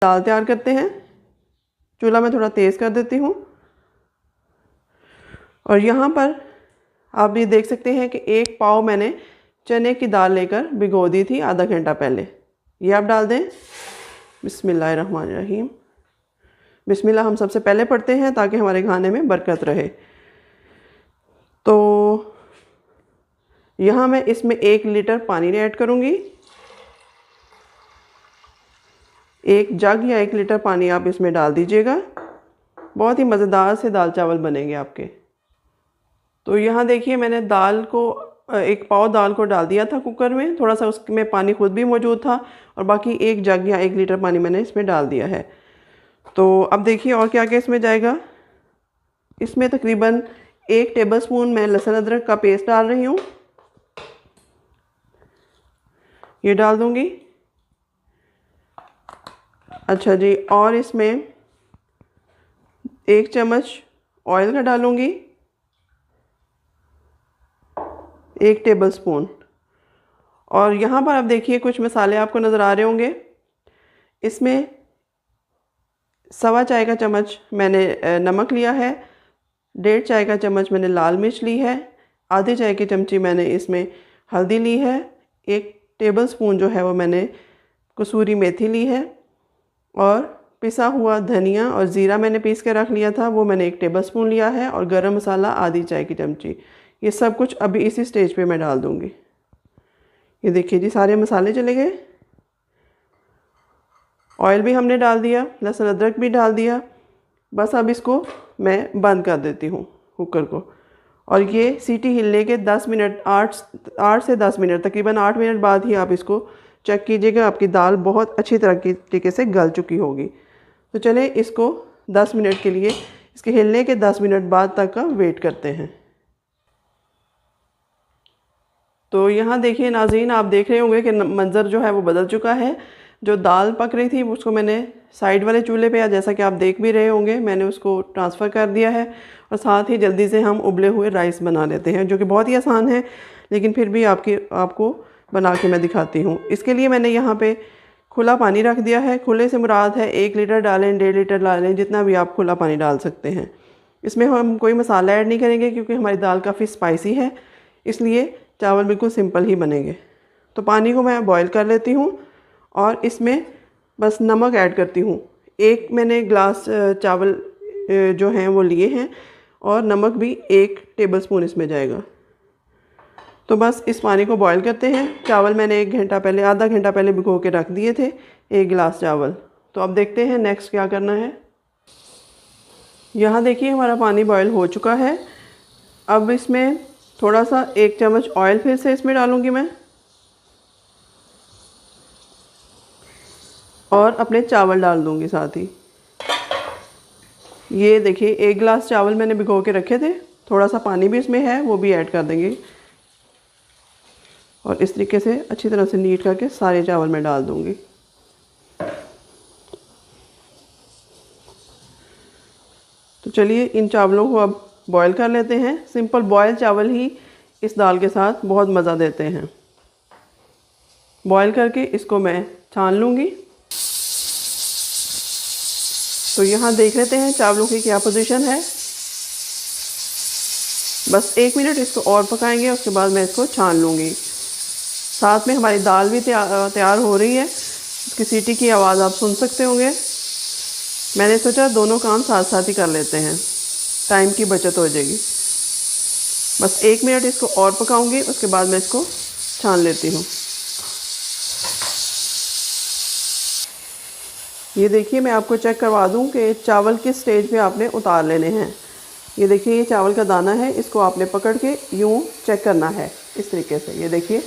दाल तैयार करते हैं। चूल्हा मैं थोड़ा तेज़ कर देती हूँ और यहाँ पर आप ये देख सकते हैं कि 1 पाव मैंने चने की दाल लेकर भिगो दी थी आधा घंटा पहले। ये आप डाल दें। बिस्मिल्लाहिर्रहमानिर्रहीम। बिस्मिल्लाह हम सबसे पहले पढ़ते हैं ताकि हमारे खाने में बरकत रहे। तो यहाँ मैं इसमें 1 लीटर पानी ऐड करूँगी। 1 जग या 1 लीटर पानी आप इसमें डाल दीजिएगा। बहुत ही मज़ेदार से दाल चावल बनेंगे आपके। तो यहाँ देखिए मैंने दाल को 1 पाव दाल को डाल दिया था कुकर में। थोड़ा सा उसमें पानी खुद भी मौजूद था और बाकी 1 जग या 1 लीटर पानी मैंने इसमें डाल दिया है। तो अब देखिए और क्या क्या इसमें जाएगा। इसमें तकरीबन 1 टेबलस्पून मैं लहसुन अदरक का पेस्ट डाल रही हूँ। ये डाल दूँगी। अच्छा जी, और इसमें 1 चम्मच ऑयल का डालूँगी, 1 टेबलस्पून। और यहाँ पर आप देखिए कुछ मसाले आपको नज़र आ रहे होंगे। इसमें 1.25 चाय का चम्मच मैंने नमक लिया है, 1.5 चाय का चम्मच मैंने लाल मिर्च ली है, आधे चाय की चमची मैंने इसमें हल्दी ली है, 1 टेबलस्पून जो है वो मैंने कसूरी मेथी ली है और पिसा हुआ धनिया और ज़ीरा मैंने पीस के रख लिया था, वो मैंने 1 टेबलस्पून लिया है और गरम मसाला आधी चाय की चमची। ये सब कुछ अभी इसी स्टेज पे मैं डाल दूँगी। ये देखिए जी सारे मसाले चले गए। ऑयल भी हमने डाल दिया, लहसुन अदरक भी डाल दिया। बस अब इसको मैं बंद कर देती हूँ कुकर को। और ये सीटी हिलने के 10 मिनट 8 से 10 मिनट तकरीबन 8 मिनट बाद ही आप इसको चेक कीजिएगा। आपकी दाल बहुत अच्छी तरीके से गल चुकी होगी। तो चलें इसको 10 मिनट के लिए, इसके हिलने के 10 मिनट बाद तक का वेट करते हैं। तो यहाँ देखिए नाज़रीन, आप देख रहे होंगे कि मंज़र जो है वो बदल चुका है। जो दाल पक रही थी उसको मैंने साइड वाले चूल्हे पे, या जैसा कि आप देख भी रहे होंगे, मैंने उसको ट्रांसफ़र कर दिया है। और साथ ही जल्दी से हम उबले हुए राइस बना लेते हैं, जो कि बहुत ही आसान है, लेकिन फिर भी आपको बना के मैं दिखाती हूँ। इसके लिए मैंने यहाँ पे खुला पानी रख दिया है। खुले से मुराद है 1 लीटर डालें, 1.5 लीटर डालें, जितना भी आप खुला पानी डाल सकते हैं। इसमें हम कोई मसाला ऐड नहीं करेंगे क्योंकि हमारी दाल काफ़ी स्पाइसी है, इसलिए चावल बिल्कुल सिंपल ही बनेंगे। तो पानी को मैं बॉईल कर लेती हूँ और इसमें बस नमक ऐड करती हूँ। 1 मैंने ग्लास चावल जो हैं वो लिए हैं और नमक भी 1 टेबलस्पून इसमें जाएगा। तो बस इस पानी को बॉईल करते हैं। चावल मैंने 1 घंटा पहले, आधा घंटा पहले भिगो के रख दिए थे, 1 गिलास चावल। तो अब देखते हैं नेक्स्ट क्या करना है। यहाँ देखिए हमारा पानी बॉईल हो चुका है। अब इसमें थोड़ा सा 1 चम्मच ऑयल फिर से इसमें डालूँगी मैं और अपने चावल डाल दूँगी साथ ही। ये देखिए 1 गिलास चावल मैंने भिगो के रखे थे, थोड़ा सा पानी भी इसमें है, वो भी ऐड कर देंगे। और इस तरीके से अच्छी तरह से नीट करके सारे चावल मैं डाल दूँगी। तो चलिए इन चावलों को अब बॉईल कर लेते हैं। सिंपल बॉयल चावल ही इस दाल के साथ बहुत मज़ा देते हैं। बॉईल करके इसको मैं छान लूँगी। तो यहाँ देख लेते हैं चावलों की क्या पोजीशन है। बस 1 मिनट इसको और पकाएंगे, उसके बाद मैं इसको छान लूँगी। साथ में हमारी दाल भी तैयार हो रही है। इसकी सीटी की आवाज़ आप सुन सकते होंगे। मैंने सोचा दोनों काम साथ साथ ही कर लेते हैं, टाइम की बचत हो जाएगी। बस 1 मिनट इसको और पकाऊंगी, उसके बाद मैं इसको छान लेती हूँ। ये देखिए मैं आपको चेक करवा दूँ कि चावल किस स्टेज पे आपने उतार लेने हैं। ये देखिए ये चावल का दाना है, इसको आपने पकड़ के यूँ चेक करना है इस तरीके से। ये देखिए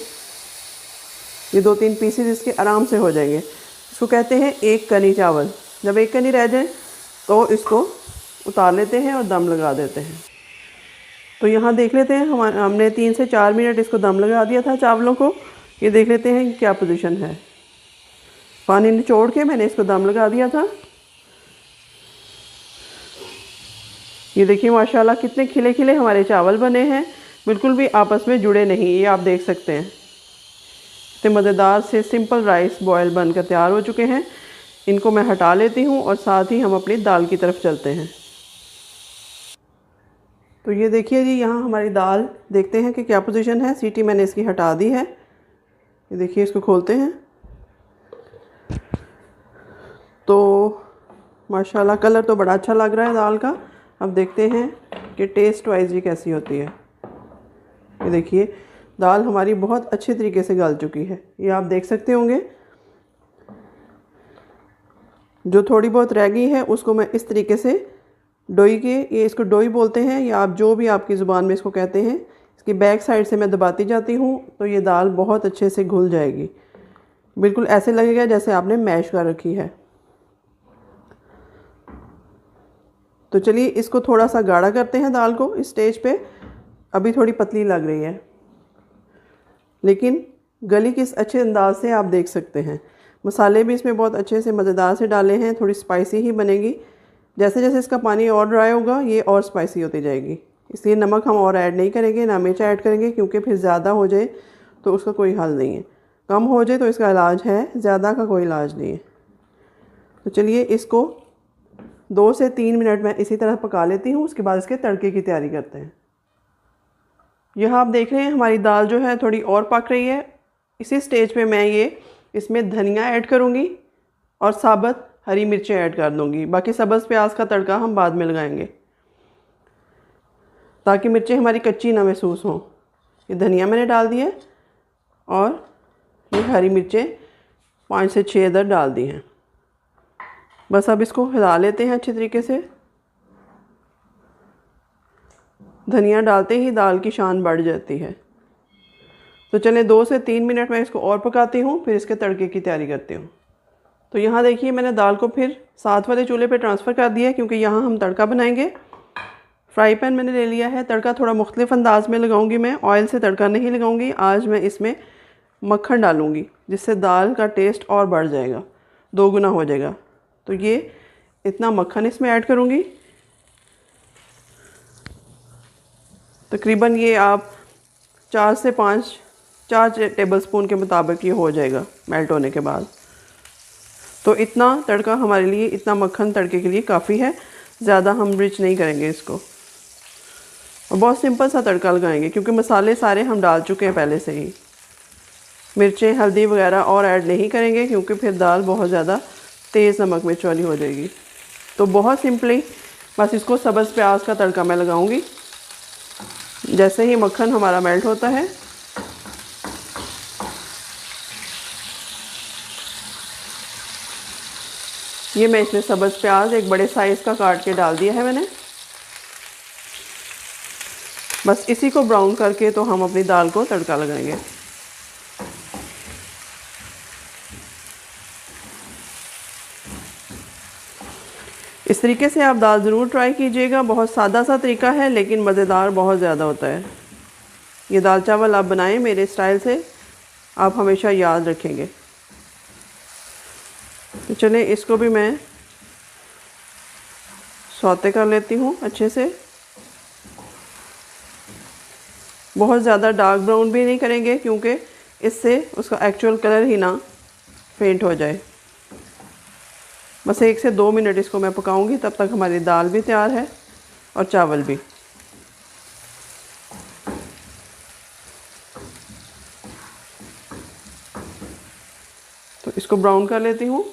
ये 2-3 पीसेस इसके आराम से हो जाएंगे। इसको कहते हैं 1 कनी चावल। जब 1 कनी रह जाए तो इसको उतार लेते हैं और दम लगा देते हैं। तो यहाँ देख लेते हैं हमने 3 से 4 मिनट इसको दम लगा दिया था चावलों को। ये देख लेते हैं क्या पोजीशन है। पानी निचोड़ के मैंने इसको दम लगा दिया था। ये देखिए माशाल्लाह कितने खिले खिले हमारे चावल बने हैं, बिल्कुल भी आपस में जुड़े नहीं। ये आप देख सकते हैं कितने मज़ेदार से सिंपल राइस बॉयल बनकर तैयार हो चुके हैं। इनको मैं हटा लेती हूँ और साथ ही हम अपनी दाल की तरफ चलते हैं। तो ये देखिए जी, यहाँ हमारी दाल देखते हैं कि क्या पोजीशन है। सीटी मैंने इसकी हटा दी है। ये देखिए, इसको खोलते हैं तो माशाल्लाह कलर तो बड़ा अच्छा लग रहा है दाल का। अब देखते हैं कि टेस्ट वाइज ये कैसी होती है। ये देखिए, दाल हमारी बहुत अच्छे तरीके से गल चुकी है। ये आप देख सकते होंगे। जो थोड़ी बहुत रह गई है उसको मैं इस तरीके से डोई के, ये इसको डोई बोलते हैं या आप जो भी आपकी ज़ुबान में इसको कहते हैं, इसकी बैक साइड से मैं दबाती जाती हूँ तो ये दाल बहुत अच्छे से घुल जाएगी। बिल्कुल ऐसे लगेगा जैसे आपने मैश कर रखी है। तो चलिए इसको थोड़ा सा गाढ़ा करते हैं दाल को। इस स्टेज पे अभी थोड़ी पतली लग रही है, लेकिन गली किस अच्छे अंदाज से आप देख सकते हैं। मसाले भी इसमें बहुत अच्छे से मज़ेदार से डाले हैं, थोड़ी स्पाइसी ही बनेगी। जैसे जैसे इसका पानी और ड्राई होगा ये और स्पाइसी होती जाएगी। इसलिए नमक हम और ऐड नहीं करेंगे, ना मिर्च ऐड करेंगे, क्योंकि फिर ज़्यादा हो जाए तो उसका कोई हल नहीं है। कम हो जाए तो इसका इलाज है, ज़्यादा का कोई इलाज नहीं है। तो चलिए इसको 2 से 3 मिनट मैं इसी तरह पका लेती हूँ। उसके बाद इसके तड़के की तैयारी करते हैं। यहाँ आप देख रहे हैं हमारी दाल जो है थोड़ी और पक रही है। इसी स्टेज पे मैं ये इसमें धनिया ऐड करूँगी और साबुत हरी मिर्चें ऐड कर दूँगी। बाकी सब्ज़ प्याज का तड़का हम बाद में लगाएंगे ताकि मिर्चें हमारी कच्ची ना महसूस हों। ये धनिया मैंने डाल दिया और ये हरी मिर्चें 5 से 6 अदर डाल दी हैं। बस अब इसको हिला लेते हैं अच्छे तरीके से। धनिया डालते ही दाल की शान बढ़ जाती है। तो चलें 2 से 3 मिनट मैं इसको और पकाती हूँ, फिर इसके तड़के की तैयारी करती हूँ। तो यहाँ देखिए मैंने दाल को फिर साथ वाले चूल्हे पे ट्रांसफ़र कर दिया है, क्योंकि यहाँ हम तड़का बनाएंगे। फ्राई पैन मैंने ले लिया है। तड़का थोड़ा मुख्तलिफ अंदाज में लगाऊंगी मैं, ऑयल से तड़का नहीं लगाऊंगी। आज मैं इसमें मक्खन डालूंगी जिससे दाल का टेस्ट और बढ़ जाएगा, 2 गुना हो जाएगा। तो ये इतना मक्खन इसमें ऐड करूंगी। तकरीबन ये आप 4 से 5 4 टेबलस्पून के मुताबिक ये हो जाएगा मेल्ट होने के बाद। तो इतना तड़का हमारे लिए, इतना मक्खन तड़के के लिए काफ़ी है। ज़्यादा हम रिच नहीं करेंगे इसको और बहुत सिंपल सा तड़का लगाएंगे, क्योंकि मसाले सारे हम डाल चुके हैं पहले से ही। मिर्चें हल्दी वगैरह और ऐड नहीं करेंगे, क्योंकि फिर दाल बहुत ज़्यादा तेज़ नमक मिर्च वाली हो जाएगी। तो बहुत सिंपली बस इसको सब्ज़ प्याज का तड़का मैं लगाऊंगी। जैसे ही मक्खन हमारा मेल्ट होता है ये मैं इसमें सब्ज़ प्याज एक बड़े साइज़ का काट के डाल दिया है मैंने। बस इसी को ब्राउन करके तो हम अपनी दाल को तड़का लगाएंगे। इस तरीके से आप दाल ज़रूर ट्राई कीजिएगा। बहुत सादा सा तरीका है लेकिन मज़ेदार बहुत ज़्यादा होता है। ये दाल चावल आप बनाएं मेरे स्टाइल से, आप हमेशा याद रखेंगे। तो चलें इसको भी मैं सौते कर लेती हूँ अच्छे से। बहुत ज़्यादा डार्क ब्राउन भी नहीं करेंगे, क्योंकि इससे उसका एक्चुअल कलर ही ना फेंट हो जाए। बस 1 से 2 मिनट इसको मैं पकाऊंगी, तब तक हमारी दाल भी तैयार है और चावल भी। तो इसको ब्राउन कर लेती हूँ।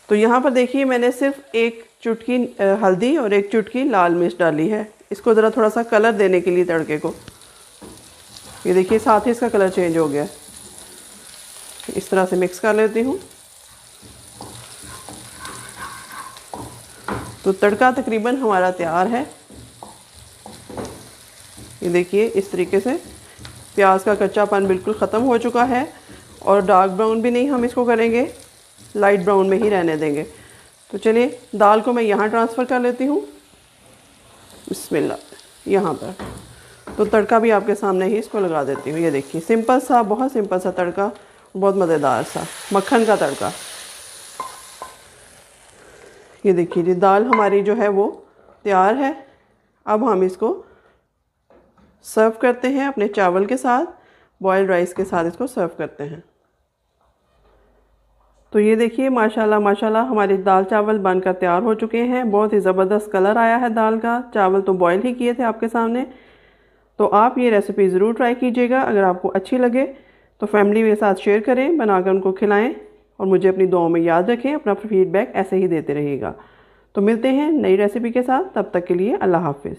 तो यहाँ पर देखिए मैंने सिर्फ 1 चुटकी हल्दी और 1 चुटकी लाल मिर्च डाली है, इसको ज़रा थोड़ा सा कलर देने के लिए तड़के को। ये देखिए साथ ही इसका कलर चेंज हो गया। इस तरह से मिक्स कर लेती हूँ। तो तड़का तकरीबन हमारा तैयार है। ये देखिए इस तरीके से प्याज का कच्चापन बिल्कुल ख़त्म हो चुका है और डार्क ब्राउन भी नहीं हम इसको करेंगे, लाइट ब्राउन में ही रहने देंगे। तो चलिए दाल को मैं यहाँ ट्रांसफ़र कर लेती हूँ। बिस्मिल्लाह। यहाँ पर तो तड़का भी आपके सामने ही इसको लगा देती हूँ। ये देखिए सिंपल सा, बहुत सिंपल सा तड़का, बहुत मज़ेदार सा मक्खन का तड़का। ये देखिए जी दाल हमारी जो है वो तैयार है। अब हम इसको सर्व करते हैं अपने चावल के साथ, बॉयल्ड राइस के साथ इसको सर्व करते हैं। तो ये देखिए माशाल्लाह माशाल्लाह हमारे दाल चावल बनकर तैयार हो चुके हैं। बहुत ही ज़बरदस्त कलर आया है दाल का। चावल तो बॉयल ही किए थे आपके सामने। तो आप ये रेसिपी ज़रूर ट्राई कीजिएगा। अगर आपको अच्छी लगे तो फैमिली के साथ शेयर करें, बनाकर उनको खिलाएं और मुझे अपनी दुआओं में याद रखें। अपना फीडबैक ऐसे ही देते रहिएगा। तो मिलते हैं नई रेसिपी के साथ, तब तक के लिए अल्लाह हाफ़िज़।